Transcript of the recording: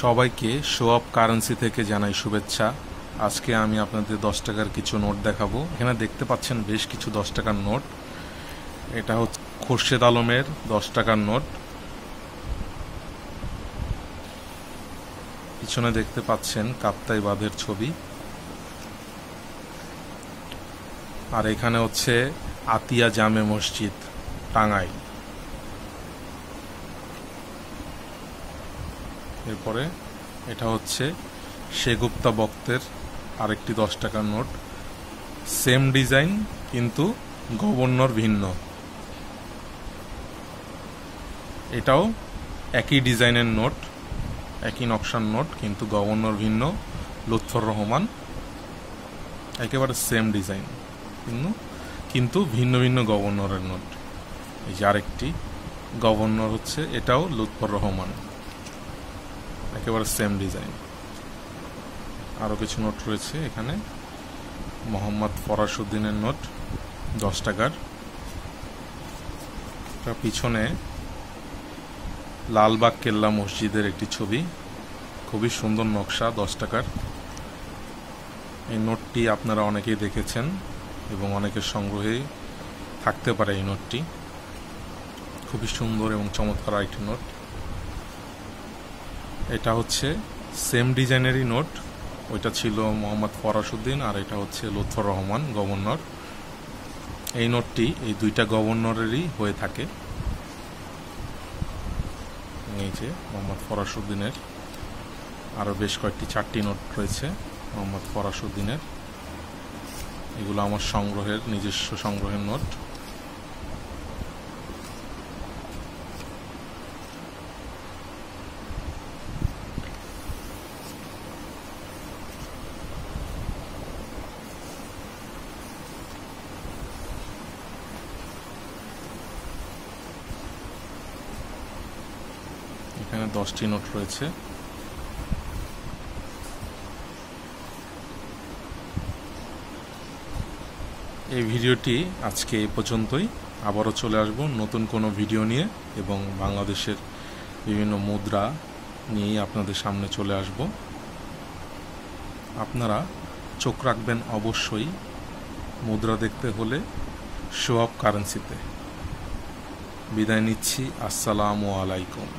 সবাইকে show off currency থেকে জানাই শুভেচ্ছা। আজকে আমি আপনাদের 10 টাকার কিছু নোট দেখাবো। এখানে দেখতে পাচ্ছেন বেশ কিছু 10 টাকার নোট। এটা হচ্ছে খোরশেদ আলমের 10 টাকার নোট। পিছনে দেখতে পাচ্ছেন কাপ্তাই বাঁধের ছবি। আর এখানে হচ্ছে আতিয়া জামে মসজিদ, টাঙ্গাইল। এরপরে এটা হচ্ছে সেগুপ্তা বক্তের আরেকটি 10 টাকার নোট। সেম ডিজাইন কিন্তু গভর্নর ভিন্ন। এটাও একই ডিজাইনের নোট, একই নকশার নোট, কিন্তু গভর্নর ভিন্ন। লুৎফর রহমান, একেবারে সেম ডিজাইন কিন্তু ভিন্ন ভিন্ন গভর্নরের নোট। এই যে আরেকটি গভর্নর হচ্ছে, এটাও লুৎফর রহমান, একেবারে সেম ডিজাইন। আরও কিছু নোট রয়েছে এখানে। মোহাম্মদ ফরাসউদ্দিনের নোট 10 টাকার। পিছনে লালবাগ কেল্লা মসজিদের একটি ছবি, খুবই সুন্দর নকশা, 10 টাকার। এই নোটটি আপনারা অনেকেই দেখেছেন এবং অনেকের সংগ্রহে থাকতে পারে এই নোটটি। খুবই সুন্দর এবং চমৎকার একটি নোট। এটা হচ্ছে সেম ডিজাইনেরই নোট, ওইটা ছিল মোহাম্মদ ফরাসউদ্দিন আর এটা হচ্ছে লুৎফর রহমান, গভর্নর। এই নোটটি এই দুইটা গভর্নরেরই হয়ে থাকে। এই যে মোহাম্মদ ফরাসউদ্দিনের আরও বেশ কয়েকটি 4টি নোট রয়েছে মোহাম্মদ ফরাসউদ্দিনের। এগুলো আমার সংগ্রহের, নিজস্ব সংগ্রহের নোট। এখানে 10টি নোট রয়েছে। এই ভিডিওটি আজকে এই পর্যন্তই। আবারও চলে আসব নতুন কোনো ভিডিও নিয়ে এবং বাংলাদেশের বিভিন্ন মুদ্রা নিয়েই আপনাদের সামনে চলে আসব। আপনারা চোখ রাখবেন অবশ্যই মুদ্রা দেখতে হলে শো অফ কারেন্সিতে। বিদায় নিচ্ছি, আসসালামু আলাইকুম।